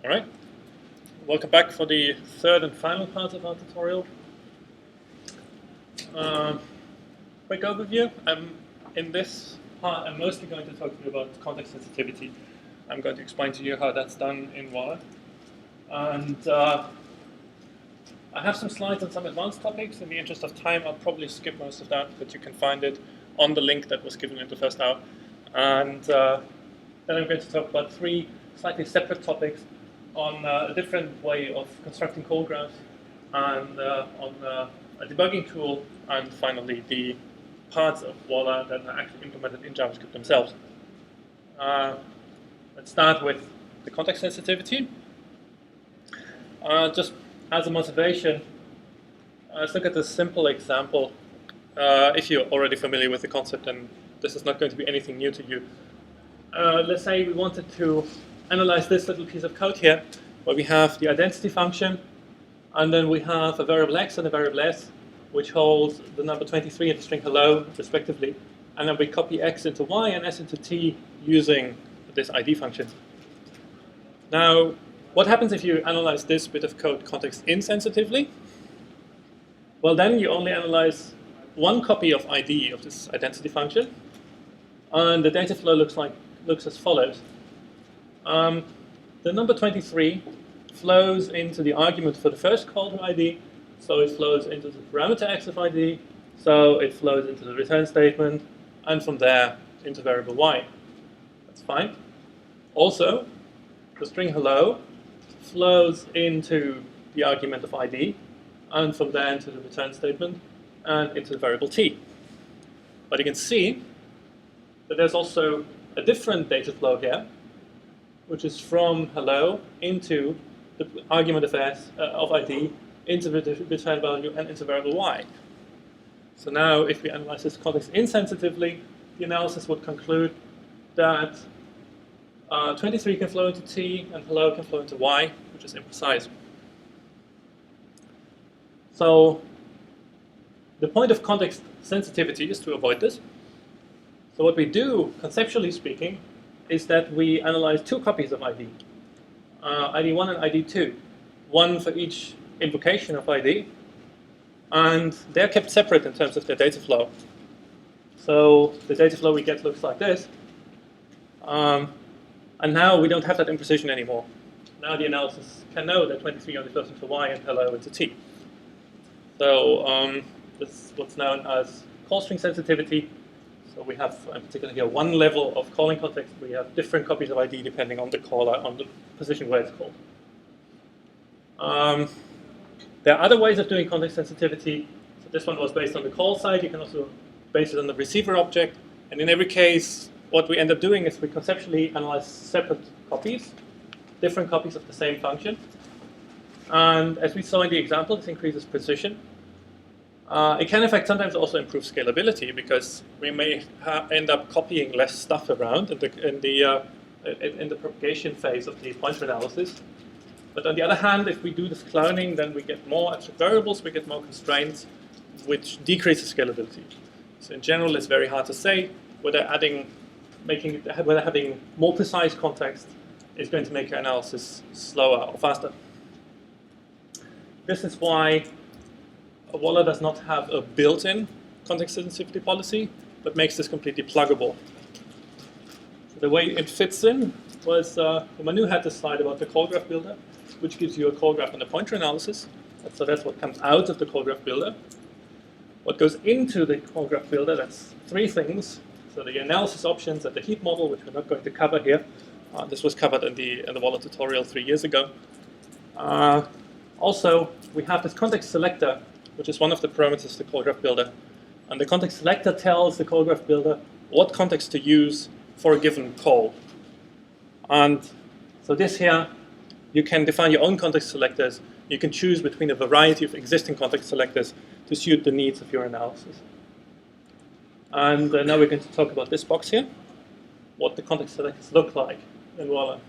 Alright, welcome back for the third and final part of our tutorial. Quick overview. In this part, I'm mostly going to talk to you about context sensitivity. I'm going to explain to you how that's done in Voila. And I have some slides on some advanced topics. In the interest of time, I'll probably skip most of that, but you can find it on the link that was given in the first hour. And then I'm going to talk about three slightly separate topics on a different way of constructing call graphs, and on a debugging tool, and finally the parts of Voila that are actually implemented in JavaScript themselves. Let's start with the context sensitivity. Just as a motivation, let's look at this simple example. If you're already familiar with the concept, then this is not going to be anything new to you. Let's say we wanted to analyze this little piece of code here, where we have the identity function, and then we have a variable x and a variable s, which holds the number 23 and the string hello, respectively. And then we copy x into y and s into t using this ID function. Now, what happens if you analyze this bit of code context insensitively? Well, then you only analyze one copy of ID of this identity function, and the data flow looks as follows. The number 23 flows into the argument for the first call to ID, so it flows into the parameter x of ID, so it flows into the return statement, and from there into variable y. That's fine. Also, the string hello flows into the argument of ID, and from there into the return statement, and into the variable t. But you can see that there's also a different data flow here, which is from hello into the argument of s of ID, into the return value, and into variable y. So now, if we analyze this context insensitively, the analysis would conclude that 23 can flow into t, and hello can flow into y, which is imprecise. So the point of context sensitivity is to avoid this. So what we do, conceptually speaking, is that we analyze two copies of ID, ID1 and ID2, one for each invocation of ID, and they're kept separate in terms of their data flow. So the data flow we get looks like this, and now we don't have that imprecision anymore. Now the analysis can know that 23 only flows into y and hello into t. So this is what's known as call string sensitivity. So we have, in particular here, one level of calling context. We have different copies of ID depending on the caller, on the position where it's called. There are other ways of doing context sensitivity. So this one was based on the call side. You can also base it on the receiver object. And in every case, what we end up doing is we conceptually analyze separate copies, different copies of the same function. And as we saw in the example, this increases precision. It can, in fact, sometimes also improve scalability, because we may end up copying less stuff around in the propagation phase of the pointer analysis. But on the other hand, if we do this cloning, then we get more abstract variables, we get more constraints, which decreases scalability. So in general, it's very hard to say whether having more precise context is going to make your analysis slower or faster. This is why Voila does not have a built-in context sensitivity policy, but makes this completely pluggable. So the way it fits in was, Manu had this slide about the call graph builder, which gives you a call graph and a pointer analysis. So that's what comes out of the call graph builder. What goes into the call graph builder, that's three things. So the analysis options and the heap model, which we're not going to cover here. This was covered in the Voila tutorial 3 years ago. Also, we have this context selector, which is one of the parameters of the call graph builder. And the context selector tells the call graph builder what context to use for a given call. And so this here, you can define your own context selectors. You can choose between a variety of existing context selectors to suit the needs of your analysis. And now we're going to talk about this box here, what the context selectors look like in Voila.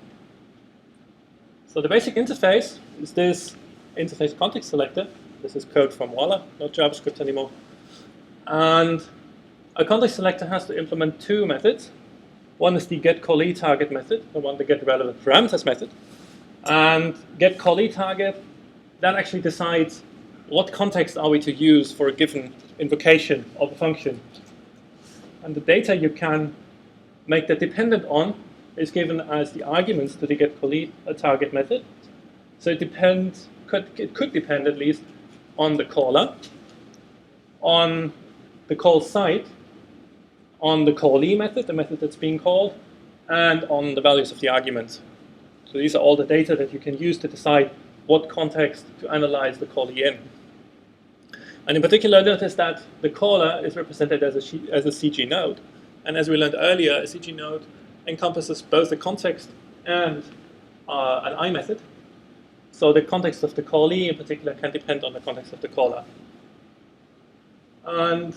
So the basic interface is this interface context selector. This is code from Voila, not JavaScript anymore. And a context selector has to implement two methods. One is the getCallee target method, the one the getRelevantParameters method. And get callee target, that actually decides what context are we to use for a given invocation of a function. And the data you can make that dependent on is given as the arguments to the get callee target method. So it could depend at least on the caller, on the call site, on the callee method, the method that's being called, and on the values of the arguments. So these are all the data that you can use to decide what context to analyze the callee in. And in particular, notice that the caller is represented as a CG node. And as we learned earlier, a CG node encompasses both the context and an I method. So the context of the callee in particular can depend on the context of the caller. And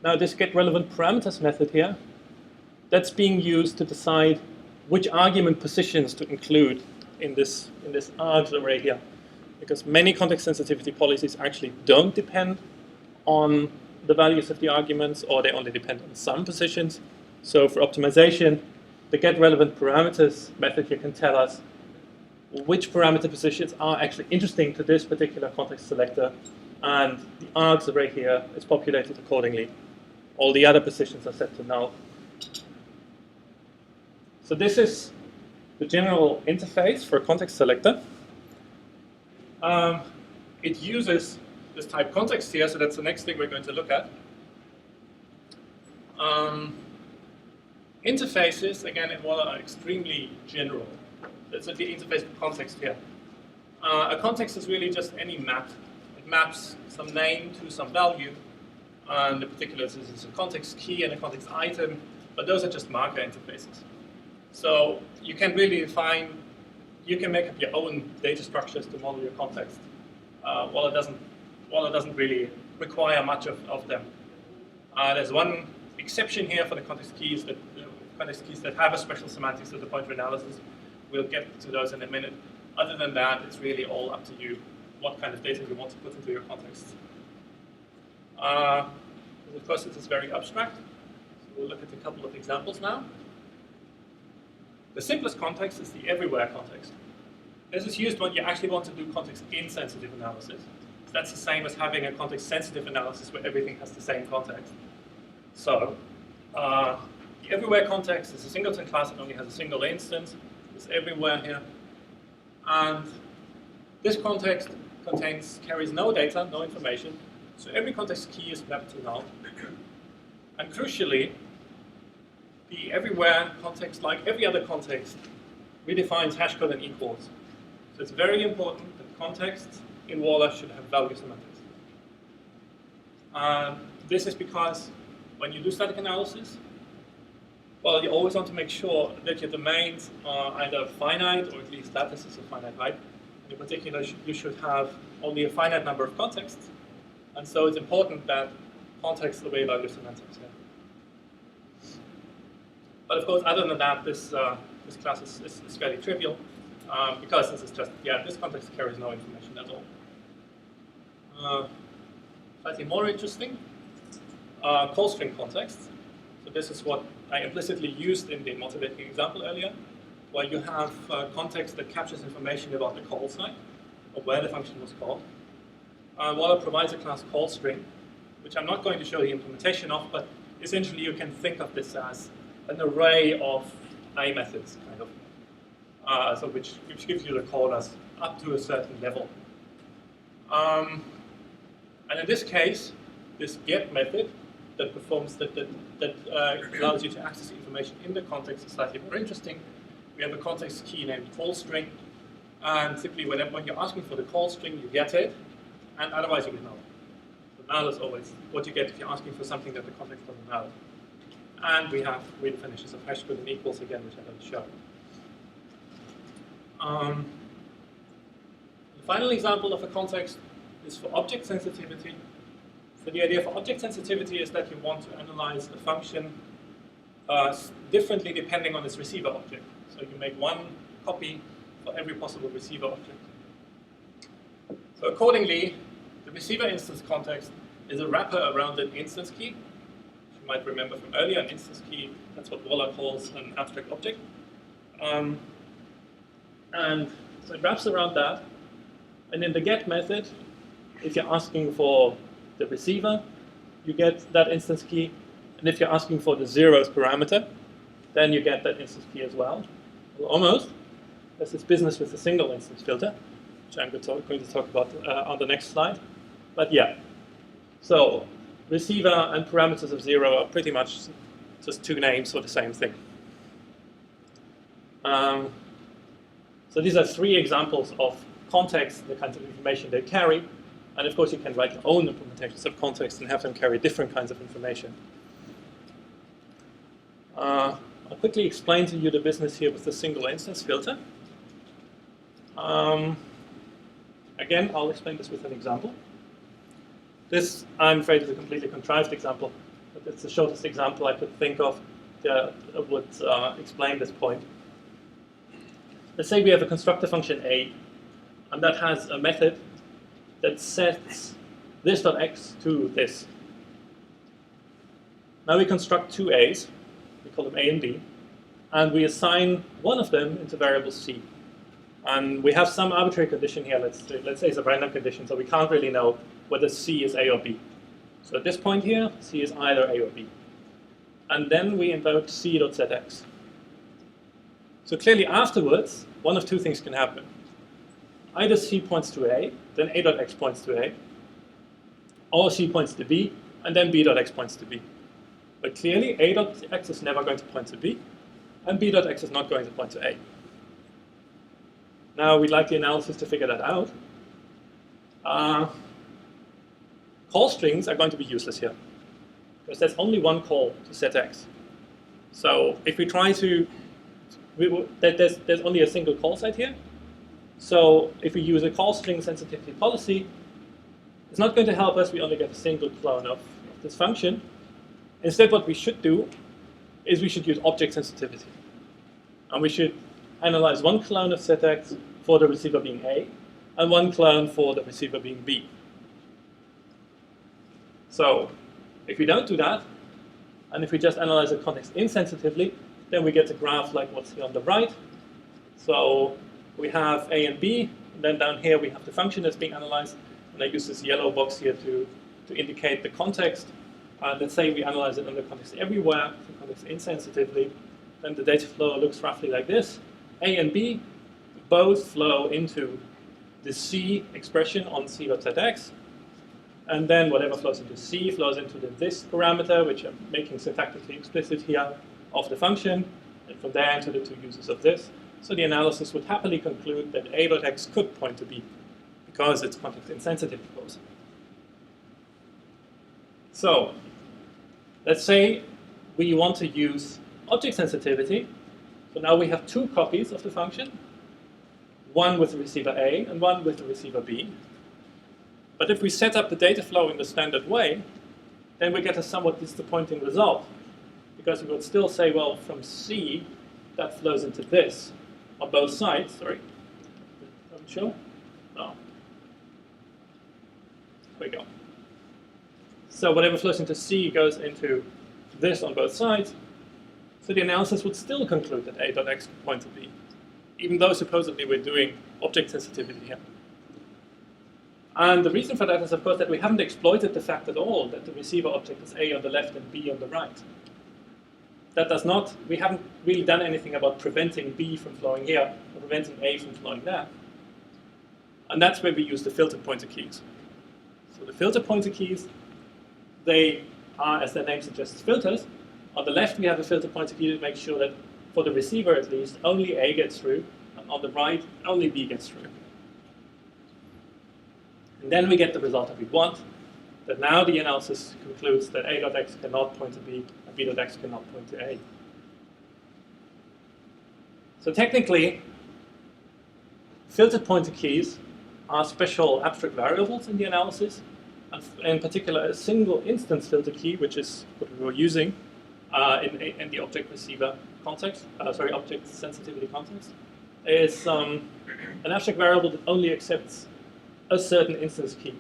now this get relevant parameters method here, that's being used to decide which argument positions to include in this args array here. Because many context sensitivity policies actually don't depend on the values of the arguments, or they only depend on some positions. So for optimization, the get relevant parameters method here can tell us which parameter positions are actually interesting to this particular context selector, and the args array here is populated accordingly. All the other positions are set to null. So this is the general interface for a context selector. It uses this type context here, so that's the next thing we're going to look at. Interfaces, again, in Waller are extremely general. That's the interface for context here. A context is really just any map. It maps some name to some value. And in particular, this is a context key and a context item, but those are just marker interfaces. So you can really define, you can make up your own data structures to model your context. Waller doesn't really require much of them. There's one exception here for the context keys that have a special semantics of the pointer analysis. We'll get to those in a minute. Other than that, it's really all up to you what kind of data you want to put into your context. Of course, it is very abstract. So we'll look at a couple of examples now. The simplest context is the everywhere context. This is used when you actually want to do context-insensitive analysis. So that's the same as having a context-sensitive analysis where everything has the same context. So the everywhere context is a singleton class that only has a single instance. It's everywhere here. And this context carries no data, no information. So every context key is mapped to null. And crucially, the everywhere context, like every other context, redefines hashcode and equals. So it's very important that contexts in Waller should have value semantics. This is because when you do static analysis, well, you always want to make sure that your domains are either finite, or at least lattices of finite height. And in particular, you should have only a finite number of contexts. And so it's important that contexts obey value semantics here. But of course, other than that, this class is fairly trivial, because this is just, this context carries no information at all. Slightly more interesting, call string contexts. So this is what I implicitly used in the motivating example earlier, where you have context that captures information about the call site, or where the function was called. Waller provides a class call string, which I'm not going to show the implementation of, but essentially you can think of this as an array of I methods, kind of, so which gives you the callers up to a certain level. And in this case, this get method that performs that allows you to access information in the context is slightly more interesting. We have a context key named call string, and simply when you're asking for the call string, you get it, and otherwise you get null. So null is always what you get if you're asking for something that the context doesn't know. And we have redefinishes of hashcode and equals again, which I don't show. The final example of a context is for object sensitivity. So the idea for object sensitivity is that you want to analyze a function differently depending on its receiver object. So you make one copy for every possible receiver object. So accordingly, the receiver instance context is a wrapper around an instance key. You might remember from earlier, an instance key, that's what Waller calls an abstract object. And So it wraps around that. And in the get method, if you're asking for the receiver, you get that instance key. And if you're asking for the zeros parameter, then you get that instance key as well. Well, almost. There's this business with the single instance filter, which I'm going to talk about on the next slide. But yeah, so receiver and parameters of 0 are pretty much just two names for the same thing. So these are three examples of context, the kinds of information they carry. And of course, you can write your own implementations of context and have them carry different kinds of information. I'll quickly explain to you the business here with the single instance filter. Again, I'll explain this with an example. This, I'm afraid, is a completely contrived example, but it's the shortest example I could think of that would explain this point. Let's say we have a constructor function A, and that has a method that sets this.x to this. Now we construct two A's, we call them A and B, and we assign one of them into variable C. And we have some arbitrary condition here, let's say it's a random condition, so we can't really know whether C is A or B. So at this point here, C is either A or B. And then we invoke C.setX. So clearly afterwards, one of two things can happen. Either C points to A, then A.x points to A, or C points to B, and then B.x points to B. But clearly A.x is never going to point to B, and B.x is not going to point to A. Now we'd like the analysis to figure that out. Call strings are going to be useless here, because there's only one call to set x. So if we try to, there's only a single call set here. So if we use a call string sensitivity policy, it's not going to help us. We only get a single clone of this function. Instead, what we should do is we should use object sensitivity. And we should analyze one clone of set x for the receiver being A, and one clone for the receiver being B. So if we don't do that, and if we just analyze the context insensitively, then we get a graph like what's here on the right. So we have A and B, and then down here we have the function that's being analyzed, and I use this yellow box here to indicate the context. Let's say we analyze it under context everywhere, so context insensitively, then the data flow looks roughly like this. A and B both flow into the C expression on C.zx, and then whatever flows into C flows into the this parameter, which I'm making syntactically explicit here, of the function, and from there into the two uses of this. So the analysis would happily conclude that A.x could point to B, because it's context insensitive, of course. So let's say we want to use object sensitivity. So now we have two copies of the function, one with the receiver A and one with the receiver B. But if we set up the data flow in the standard way, then we get a somewhat disappointing result, because we would still say, well, from C, that flows into this on both sides. Sorry, sure? No. There we go. So whatever flows into C goes into this on both sides. So the analysis would still conclude that A.x could point to B, even though supposedly we're doing object sensitivity here. And the reason for that is, of course, that we haven't exploited the fact at all that the receiver object is A on the left and B on the right. That does not, we haven't really done anything about preventing B from flowing here or preventing A from flowing there. And that's where we use the filter pointer keys. So the filter pointer keys, they are, as their name suggests, filters. On the left, we have a filter pointer key to make sure that, for the receiver at least, only A gets through, and on the right, only B gets through. And then we get the result that we want, that now the analysis concludes that A.x cannot point to B, and B.x cannot point to A. So technically, filter pointer keys are special abstract variables in the analysis, and in particular a single instance filter key, which is what we were using in the object receiver context, object sensitivity context, is an abstract variable that only accepts a certain instance key.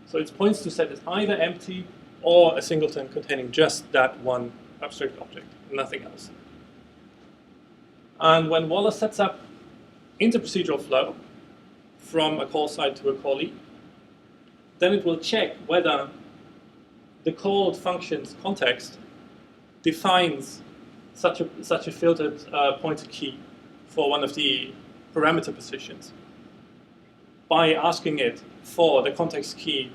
So its points to set is either empty or a singleton containing just that one abstract object, nothing else. And when Wallace sets up interprocedural flow, from a call side to a callee, then it will check whether the called function's context defines such a filtered pointer key for one of the parameter positions by asking it for the context key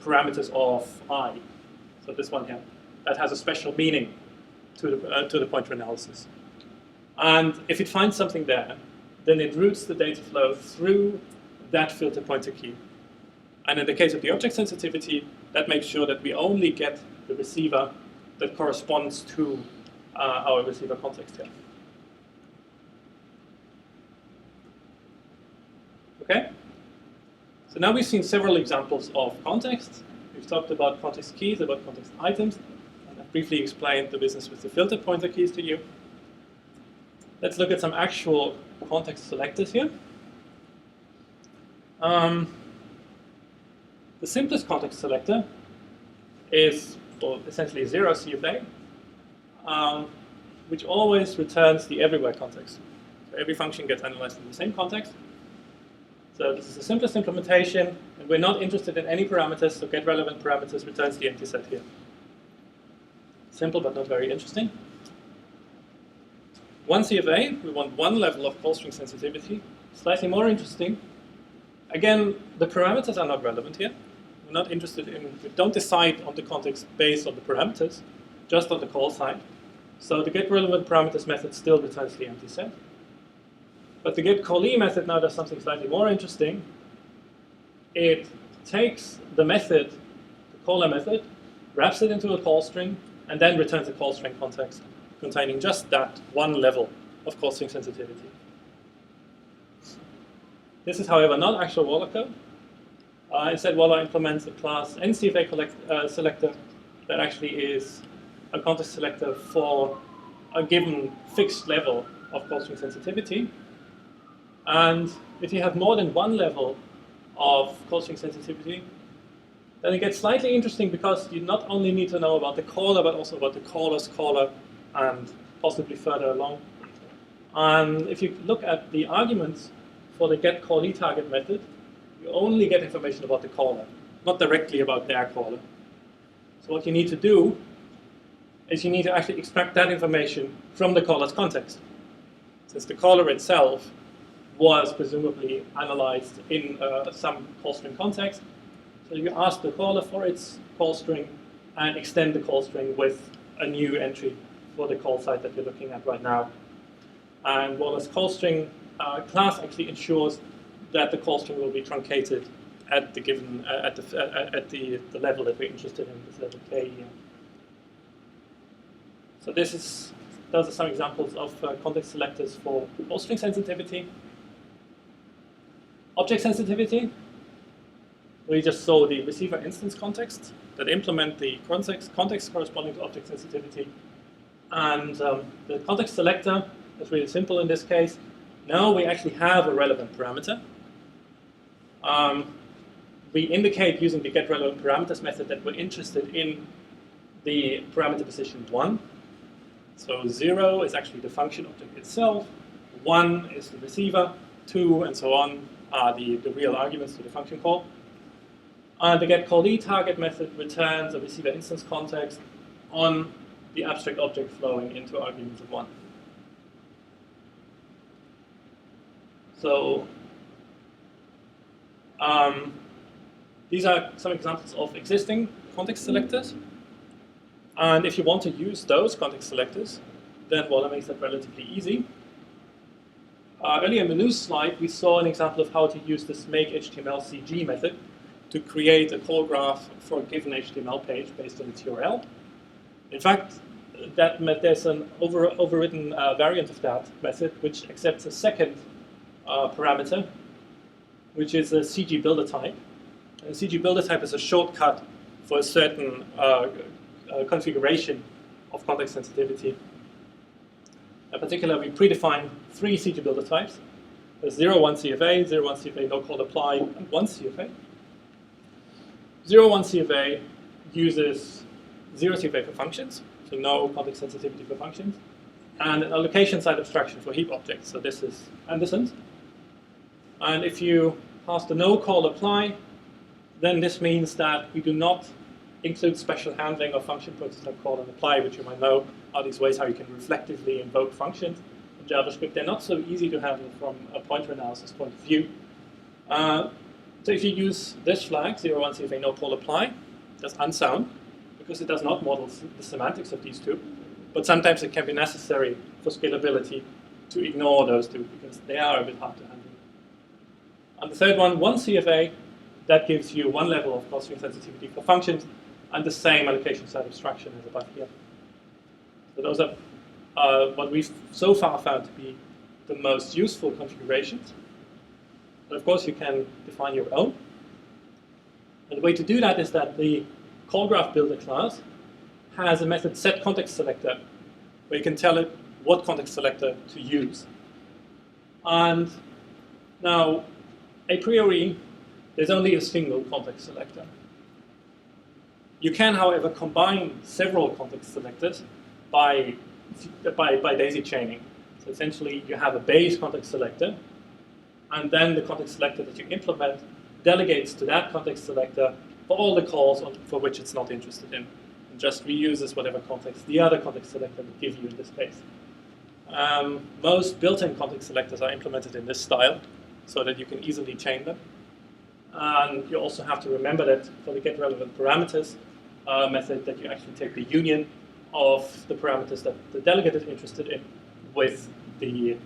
parameters of I. So this one here, that has a special meaning to the pointer analysis. And if it finds something there, then it routes the data flow through that filter pointer key. And in the case of the object sensitivity, that makes sure that we only get the receiver that corresponds to our receiver context here. Okay? So now we've seen several examples of context. We've talked about context keys, about context items, and I've briefly explained the business with the filter pointer keys to you. Let's look at some actual context selectors here. The simplest context selector is essentially 0 CFA, which always returns the everywhere context. So every function gets analyzed in the same context. So this is the simplest implementation, and we're not interested in any parameters, so get relevant parameters returns the empty set here. Simple but not very interesting. 1 CFA, we want one level of call string sensitivity. Slightly more interesting. Again, the parameters are not relevant here. We're not interested in, we don't decide on the context based on the parameters, just on the call side. So the get relevant parameters method still returns the empty set. But the get callee method now does something slightly more interesting. It takes the method, the caller method, wraps it into a call string, and then returns a call string context containing just that one level of call string sensitivity. This is, however, not actual Waller code. Instead, Waller implements a class NCFA selector that actually is a context selector for a given fixed level of call string sensitivity. And if you have more than one level of call string sensitivity, then it gets slightly interesting because you not only need to know about the caller, but also about the caller's caller and possibly further along. And if you look at the arguments for the get callee target method, you only get information about the caller, not directly about their caller. So what you need to do is you need to actually extract that information from the caller's context, since the caller itself was presumably analyzed in some call string context. So you ask the caller for its call string and extend the call string with a new entry for the call site that we're looking at right now. And Waller's call string class actually ensures that the call string will be truncated at the given at the level that we're interested in, this level K here. So those are some examples of context selectors for call string sensitivity. Object sensitivity, we just saw the receiver instance context that implement the context corresponding to object sensitivity. And the context selector is really simple in this case. Now we actually have a relevant parameter. We indicate using the get relevant parameters method that we're interested in the parameter position 1. So 0 is actually the function object itself, 1 is the receiver, 2 and so on are the real arguments to the function call. And the get callee target method returns a receiver instance context on the abstract object flowing into arguments of 1. So these are some examples of existing context selectors. And if you want to use those context selectors, then Waller makes that relatively easy. Earlier in the news slide, we saw an example of how to use this make HTML CG method to create a call graph for a given HTML page based on its URL. In fact, there's an overridden variant of that method which accepts a second parameter, which is a CG builder type. And a CG builder type is a shortcut for a certain configuration of context sensitivity. In particular, we predefine 3 CG builder types. There's 0, 1 CFA, 0, 1 CFA, no call apply, and 1 CFA. 0, 1 CFA uses 0 CFA for functions, so no context sensitivity for functions, and an allocation side abstraction for heap objects. So this is Anderson's. And if you pass the no call apply, then this means that we do not include special handling of function prototype call and apply, which you might know are these ways how you can reflectively invoke functions in JavaScript. They're not so easy to handle from a pointer analysis point of view. So if you use this flag, 01CFA no call apply, that's unsound because it does not model the semantics of these two. But sometimes it can be necessary for scalability to ignore those two because they are a bit hard to handle. And the third one, 1CFA, that gives you one level of call-string sensitivity for functions and the same allocation side abstraction as above here. So those are what we've so far found to be the most useful configurations. But of course, you can define your own. And the way to do that is that the call graph builder class has a method setContextSelector, where you can tell it what context selector to use. And now, a priori, there's only a single context selector. You can, however, combine several context selectors by daisy chaining. So essentially, you have a base context selector, and then the context selector that you implement delegates to that context selector for all the calls for which it's not interested in, and just reuses whatever context the other context selector would give you in this case. Most built-in context selectors are implemented in this style, so that you can easily chain them. And you also have to remember that for the getRelevantParameters method, that you actually take the union of the parameters that the delegate is interested in with the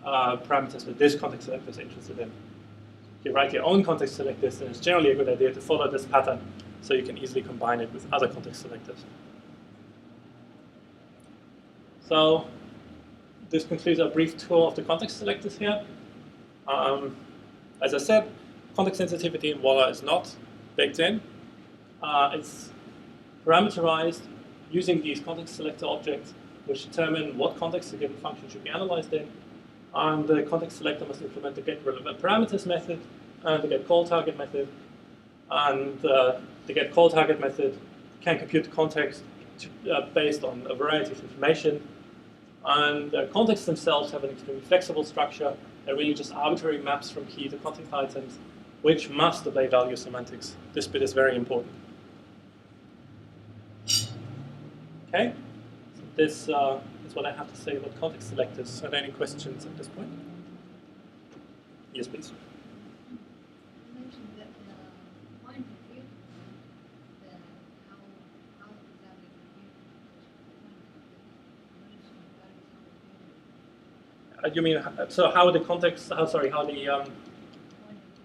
parameters that this context selector is interested in. If you write your own context selectors, then it's generally a good idea to follow this pattern so you can easily combine it with other context selectors. So this concludes our brief tour of the context selectors here. As I said, context sensitivity in Voila is not baked in. It's parameterized using these context selector objects, which determine what context a given function should be analyzed in. And the context selector must implement the getRelevantParameters method and the getCallTarget method. And the getCallTarget method can compute the context based on a variety of information. And contexts themselves have an extremely flexible structure. They're really just arbitrary maps from key to context items, which must obey value semantics. This bit is very important. Okay, so this is what I have to say about context selectors. Are there any questions at this point? Yes, please. You mentioned that the point of view, how exactly You mean so how the context? How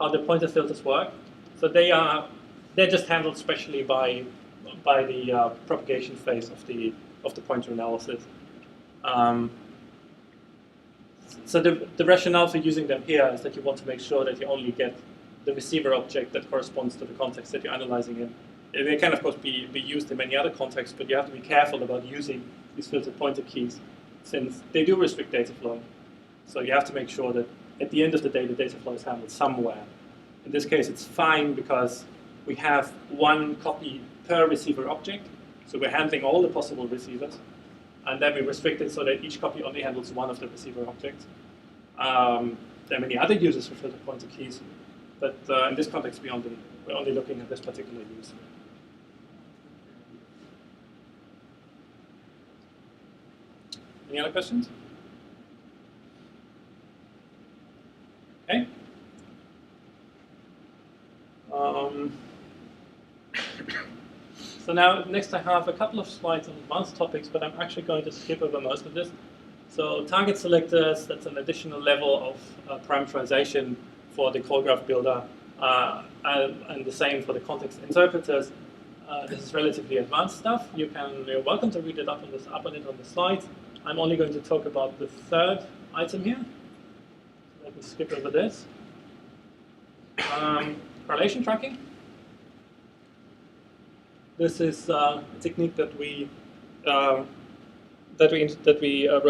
the pointer filters work? So they're just handled specially by the propagation phase of the pointer analysis. So the rationale for using them here is that you want to make sure that you only get the receiver object that corresponds to the context that you're analyzing in. They can of course be used in many other contexts, but you have to be careful about using these filtered pointer keys since they do restrict data flow. So you have to make sure that at the end of the day, the data flow is handled somewhere. In this case, it's fine because we have one copy per receiver object. So we're handling all the possible receivers. And then we restrict it so that each copy only handles one of the receiver objects. There are many other uses for filter pointer keys. But in this context, we're only looking at this particular use. Any other questions? Okay. So now, next I have a couple of slides on advanced topics, but I'm actually going to skip over most of this. So target selectors, that's an additional level of parameterization for the call graph builder, and the same for the context interpreters. This is relatively advanced stuff. You're welcome to read it up on the slides. I'm only going to talk about the third item here. Let me skip over this. Correlation tracking. This is a technique that we wrote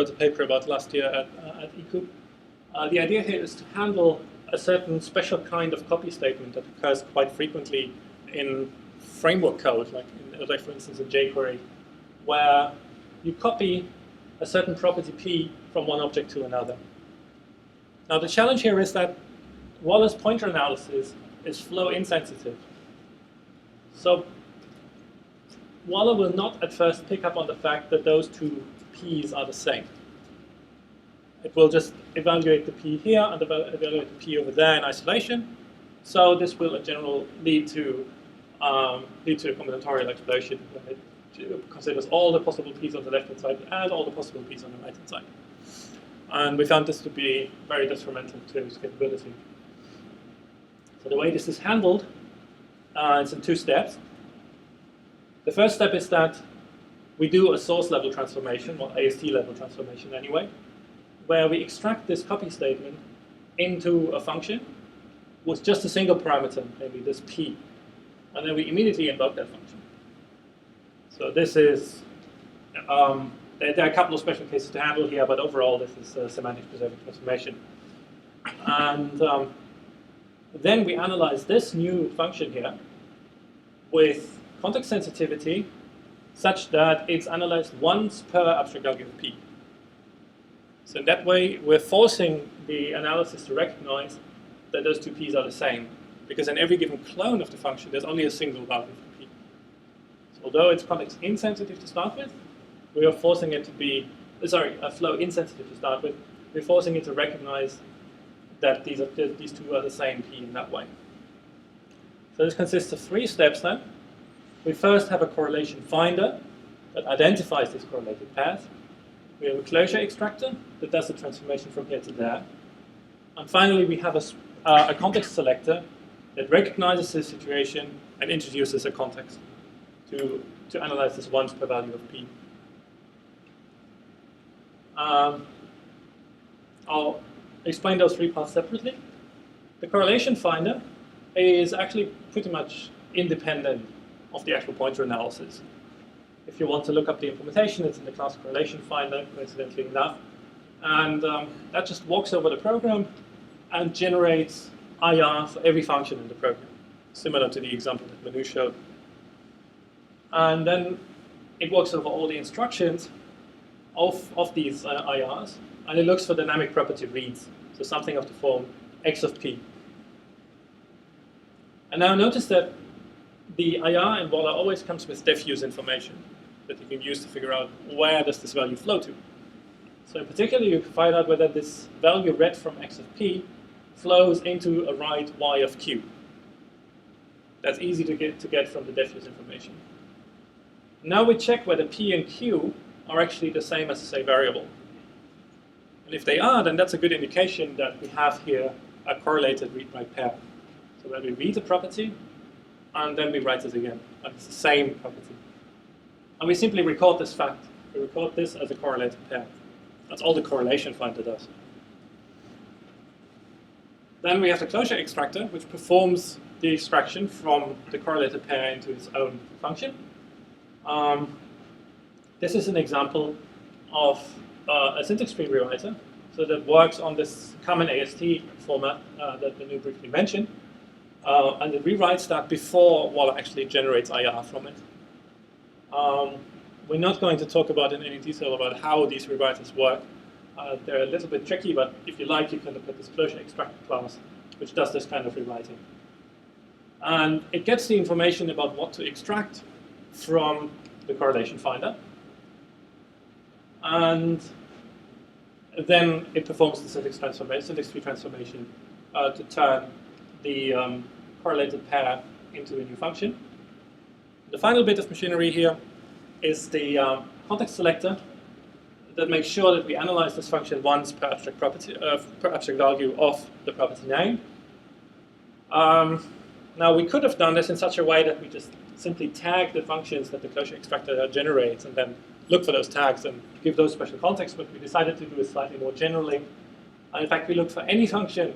a paper about last year at eCoop. The idea here is to handle a certain special kind of copy statement that occurs quite frequently in framework code, like for instance in jQuery, where you copy a certain property P from one object to another. Now the challenge here is that Waller's pointer analysis is flow insensitive. So Waller will not at first pick up on the fact that those two p's are the same. It will just evaluate the p here and evaluate the p over there in isolation. So this will in general lead to a combinatorial explosion where it considers all the possible p's on the left-hand side and all the possible p's on the right-hand side. And we found this to be very detrimental to scalability. So the way this is handled, it's in two steps. The first step is that we do a source level transformation, or AST level transformation anyway, where we extract this copy statement into a function with just a single parameter, maybe this p, and then we immediately invoke that function. So this is, there are a couple of special cases to handle here, but overall this is a semantic preserving transformation. And then we analyze this new function here with context sensitivity such that it's analyzed once per abstract value of p. So in that way, we're forcing the analysis to recognize that those two p's are the same, because in every given clone of the function, there's only a single value for p. So although it's context insensitive to start with, we are forcing it to be, flow insensitive to start with, we're forcing it to recognize that these two are the same p in that way. So this consists of three steps then. We first have a correlation finder that identifies these correlated pairs. We have a closure extractor that does the transformation from here to there. And finally, we have a context selector that recognizes this situation and introduces a context to analyze this once per value of p. I'll explain those three parts separately. The correlation finder is actually pretty much independent of the actual pointer analysis. If you want to look up the implementation, it's in the class correlation finder, coincidentally enough. And that just walks over the program and generates IR for every function in the program, similar to the example that Manu showed. And then it walks over all the instructions of these IRs, and it looks for dynamic property reads, so something of the form x of p. And now notice that the IR in Waller always comes with diffuse information that you can use to figure out where does this value flow to. So in particular, you can find out whether this value read from x of p flows into a right y of q. That's easy to get from the diffuse information. Now we check whether p and q are actually the same as, say, variable. And if they are, then that's a good indication that we have here a correlated read-write pair. So when we read a property, and then we write it again, and it's the same property. And we simply record this fact. We record this as a correlated pair. That's all the correlation finder does. Then we have the closure extractor, which performs the extraction from the correlated pair into its own function. This is an example of a syntax tree rewriter, so that works on this common AST format that Manu briefly mentioned, and it rewrites that before Waller actually generates IR from it. We're not going to talk about in any detail about how these rewriters work. They're a little bit tricky, but if you like, you can look at this closure extractor class, which does this kind of rewriting. And it gets the information about what to extract from the correlation finder. And then it performs the syntax tree transformation to turn the correlated pair into a new function. The final bit of machinery here is the context selector that makes sure that we analyze this function once per abstract property, per abstract value of the property name. Now we could have done this in such a way that we just simply tag the functions that the closure extractor generates and then look for those tags and give those special context, but we decided to do it slightly more generally. And in fact, we look for any function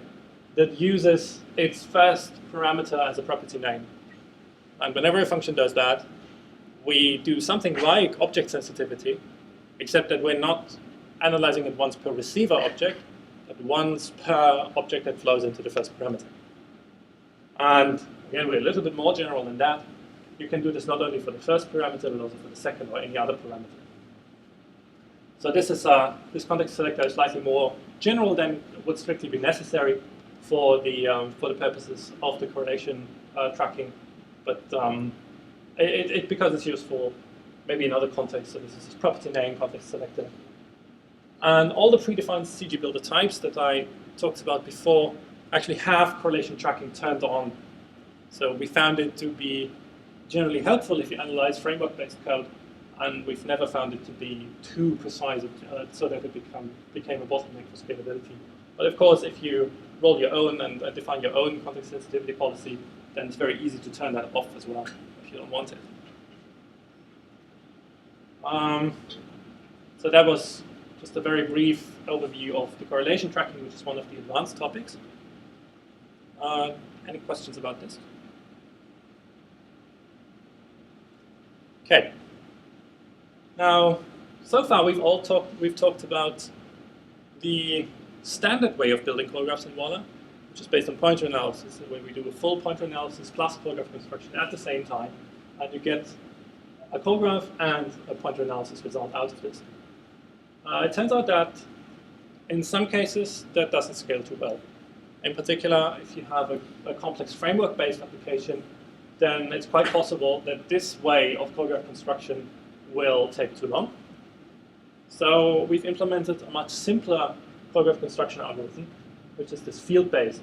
that uses its first parameter as a property name. And whenever a function does that, we do something like object sensitivity, except that we're not analyzing it once per receiver object, but once per object that flows into the first parameter. And again, we're a little bit more general than that. You can do this not only for the first parameter, but also for the second or any other parameter. So this context selector is slightly more general than would strictly be necessary, for the purposes of the correlation tracking, but because it's useful, maybe in other contexts. So this is property name, context selector, and all the predefined CG builder types that I talked about before actually have correlation tracking turned on. So we found it to be generally helpful if you analyze framework-based code, and we've never found it to be too precise so that it became a bottleneck for scalability. But of course, if you roll your own and define your own context sensitivity policy, then it's very easy to turn that off as well if you don't want it. So that was just a very brief overview of the correlation tracking, which is one of the advanced topics. Any questions about this? Okay. Now, so far we've talked about the standard way of building call graphs in Voila, which is based on pointer analysis, where we do a full pointer analysis plus call graph construction at the same time, and you get a call graph and a pointer analysis result out of this. It turns out that in some cases that doesn't scale too well. In particular, if you have a complex framework-based application, then it's quite possible that this way of call graph construction will take too long. So we've implemented a much simpler call graph construction algorithm, which is this field-based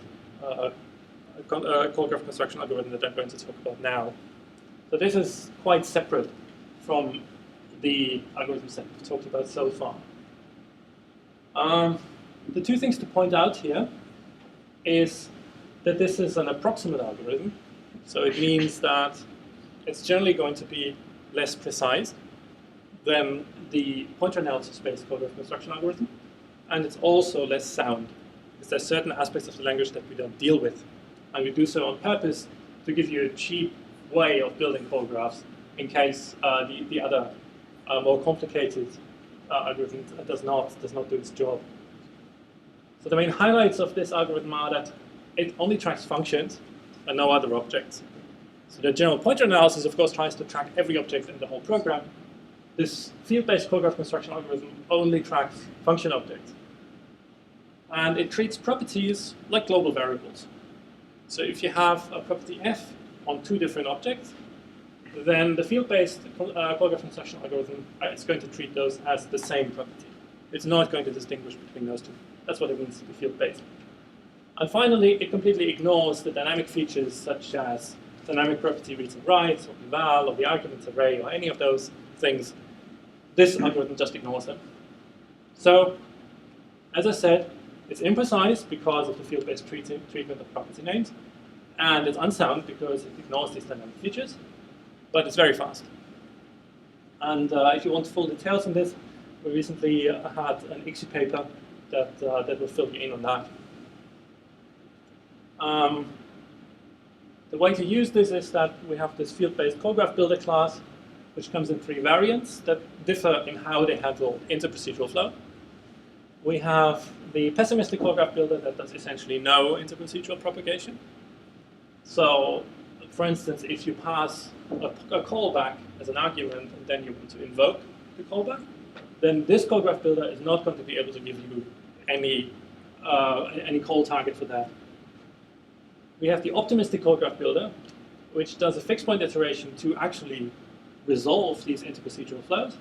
call graph construction algorithm that I'm going to talk about now. So this is quite separate from the algorithms that we've talked about so far. The two things to point out here is that this is an approximate algorithm. So it means that it's generally going to be less precise than the pointer analysis-based call graph construction algorithm. And it's also less sound, because there's certain aspects of the language that we don't deal with. And we do so on purpose to give you a cheap way of building call graphs in case the other more complicated algorithm does not do its job. So the main highlights of this algorithm are that it only tracks functions and no other objects. So the general pointer analysis, of course, tries to track every object in the whole program. This field-based call graph construction algorithm only tracks function objects. And it treats properties like global variables. So if you have a property f on two different objects, then the field-based call graph construction algorithm is going to treat those as the same property. It's not going to distinguish between those two. That's what it means to be field-based. And finally, it completely ignores the dynamic features such as dynamic property reads and writes, or eval, or the arguments array, or any of those things. This algorithm just ignores them. So, as I said, it's imprecise because of the field-based treatment of property names, and it's unsound because it ignores these dynamic features, but it's very fast. And if you want full details on this, we recently had an ICSI paper that will fill you in on that. The way to use this is that we have this field-based call graph builder class, which comes in three variants that differ in how they handle interprocedural flow. We have the pessimistic call graph builder that does essentially no interprocedural propagation. So, for instance, if you pass a callback as an argument and then you want to invoke the callback, then this call graph builder is not going to be able to give you any call target for that. We have the optimistic call graph builder, which does a fixed point iteration to actually resolve these interprocedural flows.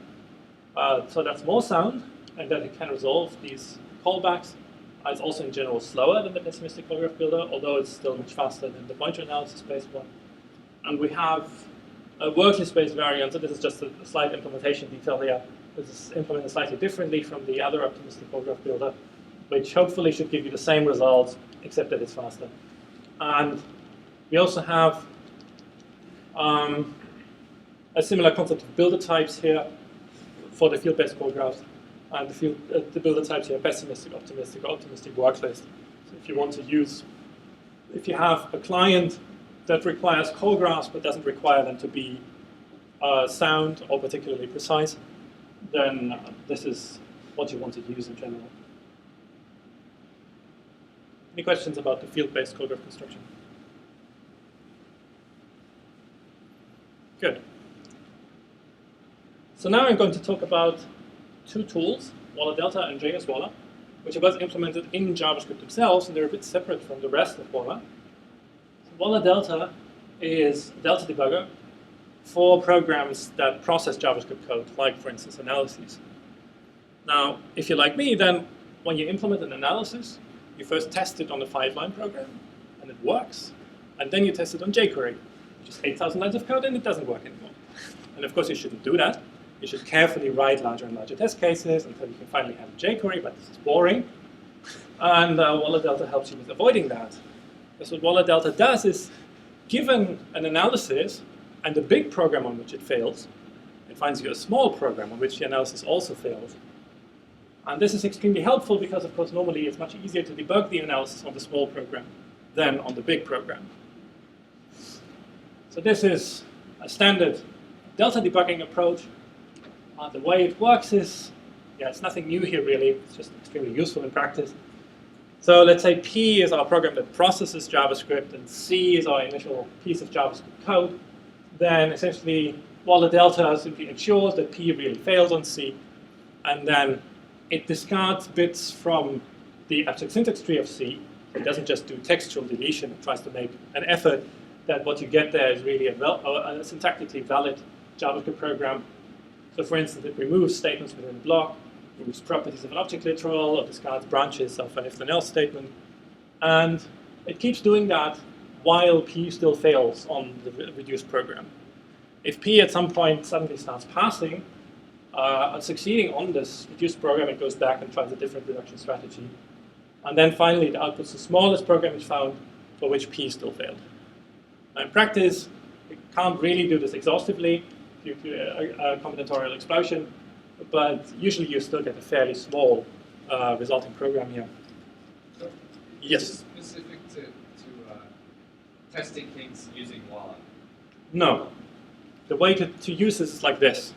So that's more sound, and that it can resolve these callbacks. It's also in general slower than the pessimistic call graph builder, although it's still much faster than the pointer analysis-based one. And we have a worklist-based variant, so this is just a slight implementation detail here. This is implemented slightly differently from the other optimistic call graph builder, which hopefully should give you the same results, except that it's faster. And we also have a similar concept of builder types here for the field-based call graphs. And the builder types here, pessimistic, optimistic, or optimistic worklist. So if you want to use, if you have a client that requires call graphs but doesn't require them to be sound or particularly precise, then this is what you want to use in general. Any questions about the field-based call graph construction? Good. So now I'm going to talk about two tools, Voila Delta and JS Voila, which are both implemented in JavaScript themselves, and they're a bit separate from the rest of Walla. So Walla Delta is a Delta debugger for programs that process JavaScript code, like, for instance, analyses. Now, if you're like me, then when you implement an analysis, you first test it on a 5-line program, and it works. And then you test it on jQuery, which is 8,000 lines of code, and it doesn't work anymore. And of course, you shouldn't do that. You should carefully write larger and larger test cases until you can finally have jQuery, but this is boring. And Walla Delta helps you with avoiding that. Because what Walla Delta does is, given an analysis and a big program on which it fails, it finds you a small program on which the analysis also fails. And this is extremely helpful because, of course, normally it's much easier to debug the analysis on the small program than on the big program. So this is a standard Delta debugging approach. The way it works is, it's nothing new here really. It's just extremely useful in practice. So let's say P is our program that processes JavaScript and C is our initial piece of JavaScript code. Then essentially, Walla Delta simply ensures that P really fails on C, and then it discards bits from the abstract syntax tree of C. It doesn't just do textual deletion. It tries to make an effort that what you get there is really a syntactically valid JavaScript program. So for instance, it removes statements within a block, removes properties of an object literal, or discards branches of an if-then-else statement. And it keeps doing that while P still fails on the reduced program. If P at some point suddenly starts passing, succeeding on this reduced program, it goes back and tries a different reduction strategy. And then finally, it outputs the smallest program it found for which P still failed. Now, in practice, you can't really do this exhaustively due to a combinatorial explosion, but usually you still get a fairly small resulting program here. So Yes? is this specific to testing things using Walla? No. The way to use this is like this.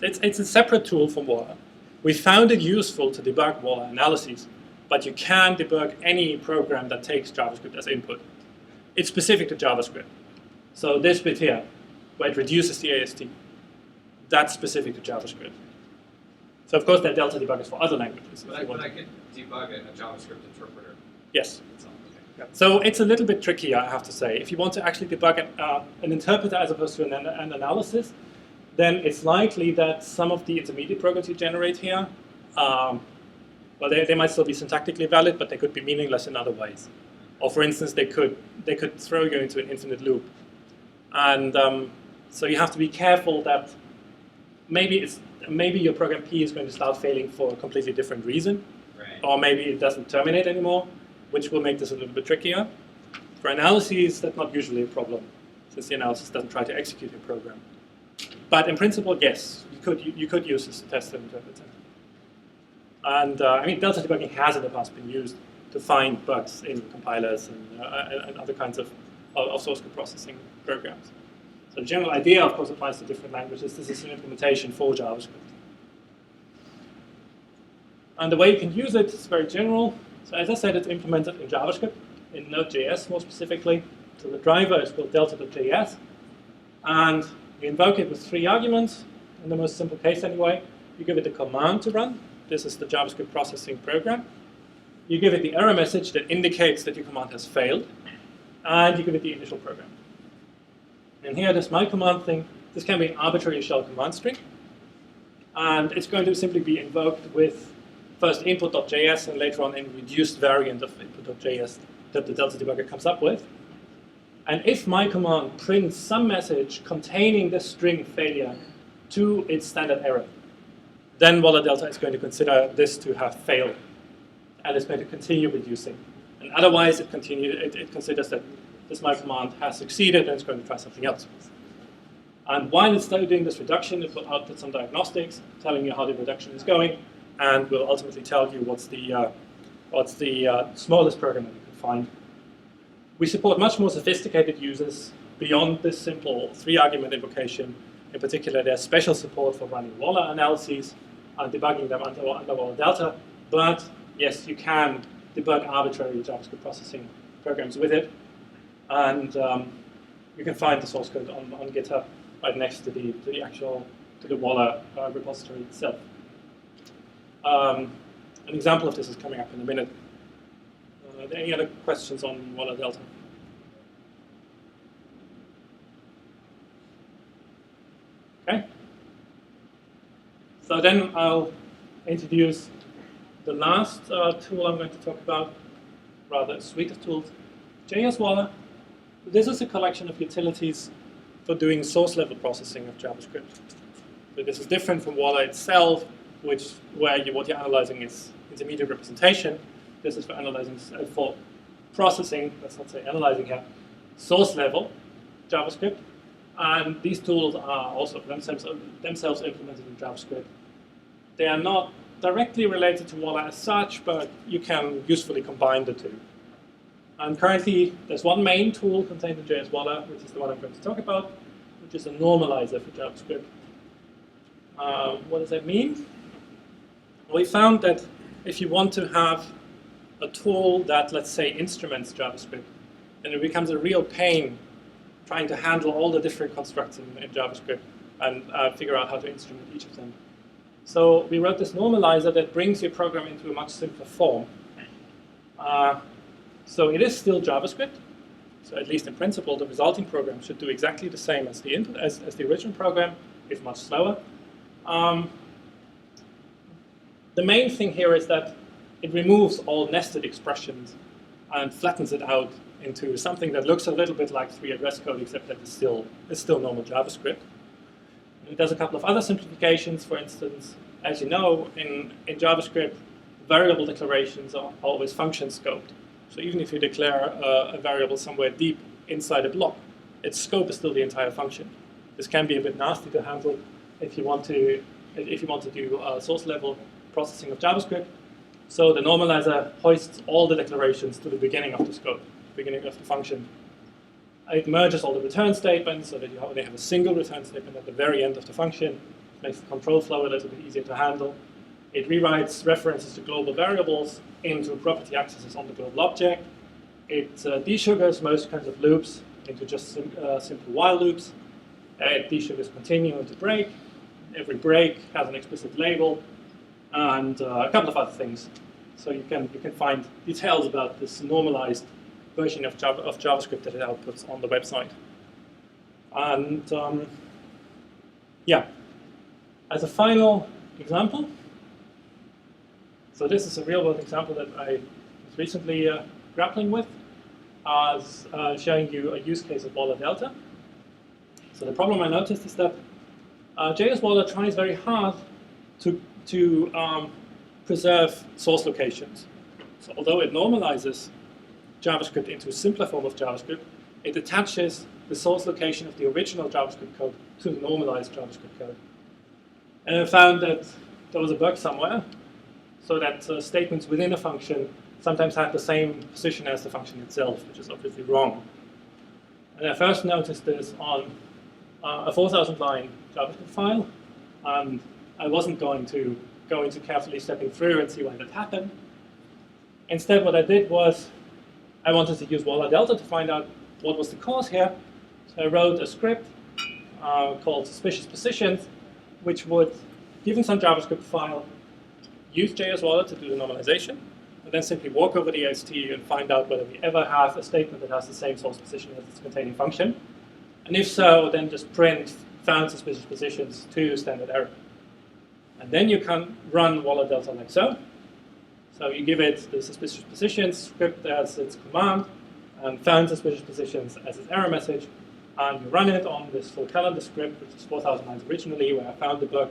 It's a separate tool from Walla. We found it useful to debug Walla analyses, but you can debug any program that takes JavaScript as input. It's specific to JavaScript. So this bit here, where it reduces the AST, that's specific to JavaScript. So of course there are Delta debuggers for other languages. But I can debug a JavaScript interpreter. Yes. Itself. Yeah. So it's a little bit tricky, I have to say. If you want to actually debug an interpreter as opposed to an analysis, then it's likely that some of the intermediate programs you generate here, well, they might still be syntactically valid, but they could be meaningless in other ways. Or for instance, they could throw you into an infinite loop. And so you have to be careful that maybe your program P is going to start failing for a completely different reason. Right. Or maybe it doesn't terminate anymore, which will make this a little bit trickier. For analyses, that's not usually a problem, since the analysis doesn't try to execute your program. But in principle, yes, you could use this test interpreter. And I mean, Delta debugging has in the past been used to find bugs in compilers and other kinds of source code processing programs. So the general idea, of course, applies to different languages. This is an implementation for JavaScript. And the way you can use it is very general. So as I said, it's implemented in JavaScript, in Node.js more specifically. So the driver is called delta.js. And you invoke it with 3 arguments, in the most simple case anyway. You give it a command to run. This is the JavaScript processing program. You give it the error message that indicates that your command has failed. And you give it the initial program. And here, this my command thing, this can be an arbitrary shell command string. And it's going to simply be invoked with first input.js and later on a reduced variant of input.js that the Delta debugger comes up with. And if my command prints some message containing the string failure to its standard error, then Walla Delta is going to consider this to have failed, and it's going to continue reducing. And otherwise, it considers that this my command has succeeded, and it's going to try something else. And while it's doing this reduction, it will output some diagnostics, telling you how the reduction is going, and will ultimately tell you what's the smallest program that you can find. We support much more sophisticated users beyond this simple 3-argument invocation. In particular, there's special support for running Walla analyses and debugging them under Walla Delta. But yes, you can debug arbitrary JavaScript processing programs with it. And you can find the source code on GitHub right next to the Walla repository itself. An example of this is coming up in a minute. Are there any other questions on Walla Delta? Okay. So then I'll introduce the last tool I'm going to talk about, rather a suite of tools, JS Walla. This is a collection of utilities for doing source level processing of JavaScript. So this is different from Walla itself, what you're analyzing is intermediate representation. This is for analyzing, for processing, let's not say analyzing here, source level JavaScript. And these tools are also themselves implemented in JavaScript. They are not directly related to Walla as such, but you can usefully combine the two. And currently, there's one main tool contained in JS Walla, which is the one I'm going to talk about, which is a normalizer for JavaScript. What does that mean? We found that if you want to have a tool that, let's say, instruments JavaScript, then it becomes a real pain trying to handle all the different constructs in JavaScript and figure out how to instrument each of them. So we wrote this normalizer that brings your program into a much simpler form. So it is still JavaScript. So at least in principle, the resulting program should do exactly the same as the original program. It's much slower. The main thing here is that it removes all nested expressions and flattens it out into something that looks a little bit like 3 address code, except that it's still normal JavaScript. And it does a couple of other simplifications. For instance, as you know, in JavaScript, variable declarations are always function scoped. So even if you declare a variable somewhere deep inside a block, its scope is still the entire function. This can be a bit nasty to handle if you want to do source level processing of JavaScript. So the normalizer hoists all the declarations to the beginning of the scope, beginning of the function. It merges all the return statements so that you only have a single return statement at the very end of the function. It makes the control flow a little bit easier to handle. It rewrites references to global variables into property accesses on the global object. It desugars most kinds of loops into just simple while loops. It desugars continue into break. Every break has an explicit label, and a couple of other things. So you can find details about this normalized version of JavaScript that it outputs on the website. And yeah, as a final example, so this is a real-world example that I was recently grappling with, as showing you a use case of Walla Delta. So the problem I noticed is that JS Walla tries very hard to preserve source locations. So although it normalizes JavaScript into a simpler form of JavaScript, it attaches the source location of the original JavaScript code to the normalized JavaScript code. And I found that there was a bug somewhere, so that statements within a function sometimes have the same position as the function itself, which is obviously wrong. And I first noticed this on a 4,000-line JavaScript file, and I wasn't going to go into carefully stepping through and see why that happened. Instead, what I did was I wanted to use Walla Delta to find out what was the cause here. So I wrote a script called suspicious positions, which would, given some JavaScript file, use JS Walla to do the normalization, and then simply walk over the AST and find out whether we ever have a statement that has the same source position as its containing function. And if so, then just print found suspicious positions to standard error. And then you can run Walla Delta like so. So you give it the suspicious positions script as its command, and found suspicious positions as its error message, and you run it on this full calendar script, which is 4,000 lines originally, where I found the bug.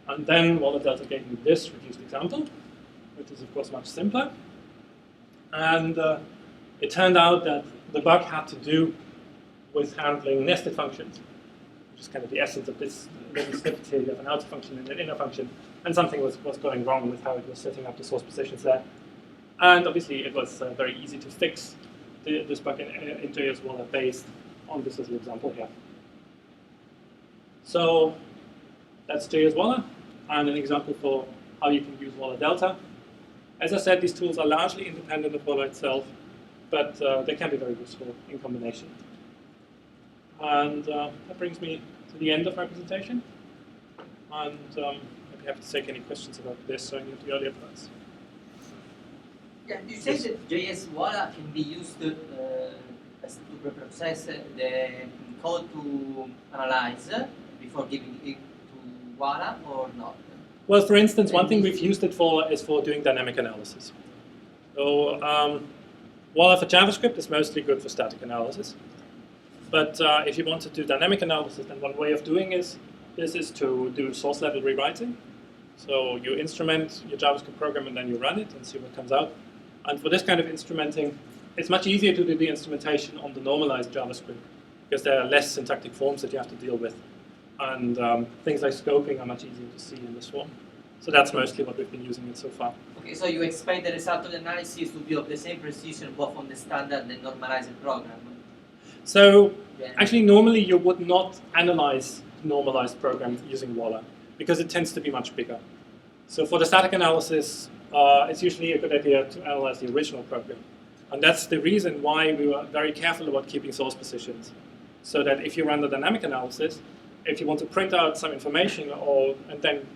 And then Walla Delta gave me this reduced example, which is of course much simpler. And it turned out that the bug had to do with handling nested functions, which is kind of the essence of this little snippet here. You have an outer function and an inner function, and something was going wrong with how it was setting up the source positions there. And obviously it was very easy to fix this bug in JS Walla based on this little example here. So that's JS Walla, and an example for how you can use Walla Delta. As I said, these tools are largely independent of Walla itself, but they can be very useful in combination. And that brings me to the end of my presentation. And I'd be happy to take any questions about this or any of the earlier parts. Yeah, you say that JS Walla can be used to preprocess the code to analyze before giving it to Walla or not? Well, for instance, one thing we've used it for is for doing dynamic analysis. So Walla for JavaScript is mostly good for static analysis. But if you want to do dynamic analysis, then one way of doing this is to do source level rewriting. So you instrument your JavaScript program and then you run it and see what comes out. And for this kind of instrumenting, it's much easier to do the instrumentation on the normalized JavaScript because there are less syntactic forms that you have to deal with. And things like scoping are much easier to see in this form. So that's mostly what we've been using it so far. Okay, so you expect the result of the analysis to be of the same precision both on the standard and normalized program? So actually, normally you would not analyze normalized program using Walla because it tends to be much bigger. So for the static analysis, it's usually a good idea to analyze the original program. And that's the reason why we were very careful about keeping source positions. So that if you run the dynamic analysis, if you want to print out some information and then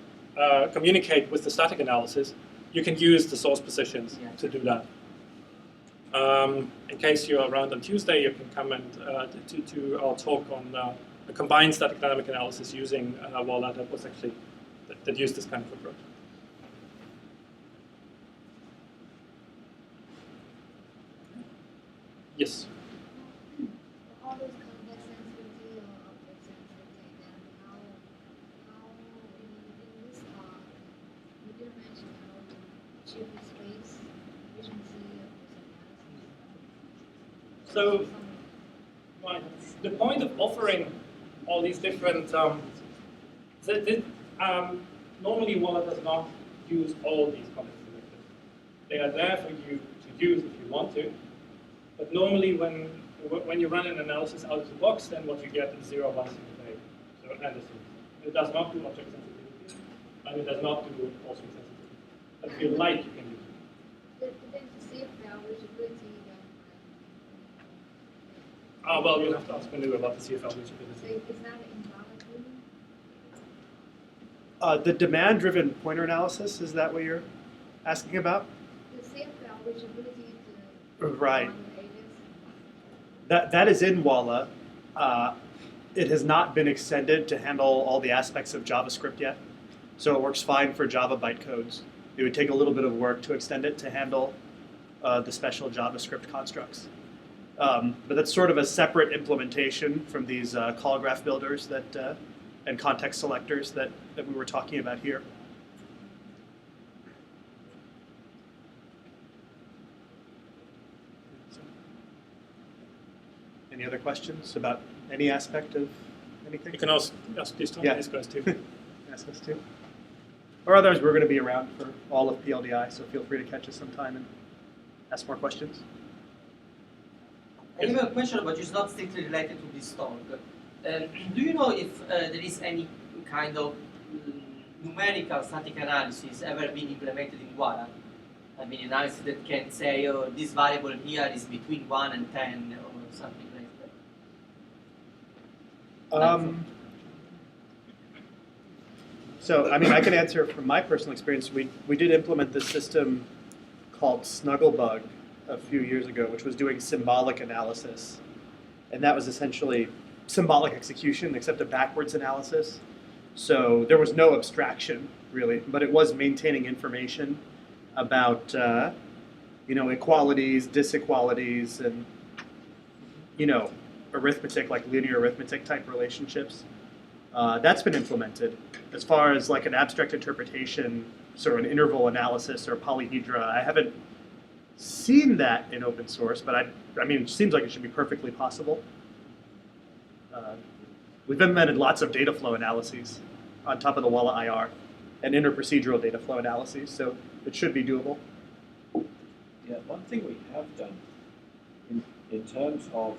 communicate with the static analysis, you can use the source positions to do that. In case you're around on Tuesday, you can come and to our talk on a combined static dynamic analysis using Walla that used this kind of approach. Yes. All those context sensitivity or object sensitivity, then how in this talk, you did mention how to achieve the space efficiency of this analysis. So, right, the point of offering all these different, normally Walla does not use all these context vectors. They are there for you to use if you want to. But normally, when you run an analysis out of the box, then what you get is 0, 1, 0, 8. So analysis. It does not do object sensitivity, and it does not do also sensitivity. But if you like, you can use it. Then to see if the eligibility Well, you'll have to ask Manu about the CFL so eligibility. is that invalid ruling? The demand-driven pointer analysis, is that what you're asking about? The CFL eligibility to Right. That is in Walla. It has not been extended to handle all the aspects of JavaScript yet. So it works fine for Java bytecodes. It would take a little bit of work to extend it to handle the special JavaScript constructs. But that's sort of a separate implementation from these call graph builders and context selectors that we were talking about here. Any other questions about any aspect of anything? You can ask these guys too. Ask us too. Or otherwise, we're going to be around for all of PLDI, so feel free to catch us sometime and ask more questions. I have a question, but it's not strictly related to this talk. Do you know if there is any kind of numerical static analysis ever been implemented in Walla? I mean, analysis that can say, oh, this variable here is between 1 and 10 or something like that. So, I mean, I can answer from my personal experience. We did implement this system called Snugglebug a few years ago, which was doing symbolic analysis. And that was essentially symbolic execution, except a backwards analysis. So there was no abstraction, really, but it was maintaining information about, equalities, disequalities, and, arithmetic, like linear arithmetic type relationships. That's been implemented. As far as like an abstract interpretation, sort of an interval analysis or polyhedra, I haven't seen that in open source, but I mean, it seems like it should be perfectly possible. We've implemented lots of data flow analyses on top of the Walla IR and interprocedural data flow analyses, so it should be doable. Yeah, one thing we have done in terms of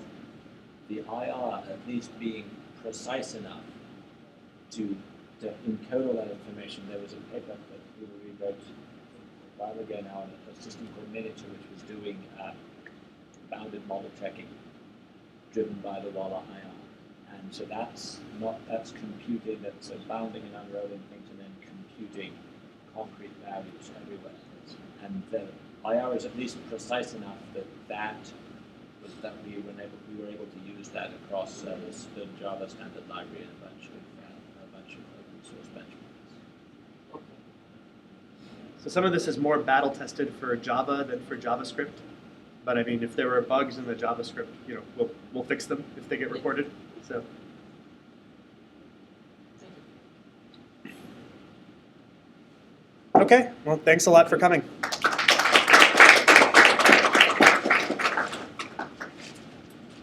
the IR at least being precise enough to encode all that information, there was a paper that we wrote a while ago now, a system called Miniature, which was doing bounded model checking driven by the Walla IR. And so that's computing, that's bounding and unrolling things and then computing concrete values everywhere. And IR is at least precise enough that we were able to use that across the Java standard library and a bunch of open source benchmarks. So some of this is more battle tested for Java than for JavaScript. But I mean, if there were bugs in the JavaScript, we'll fix them if they get reported. So. Okay, well, thanks a lot for coming.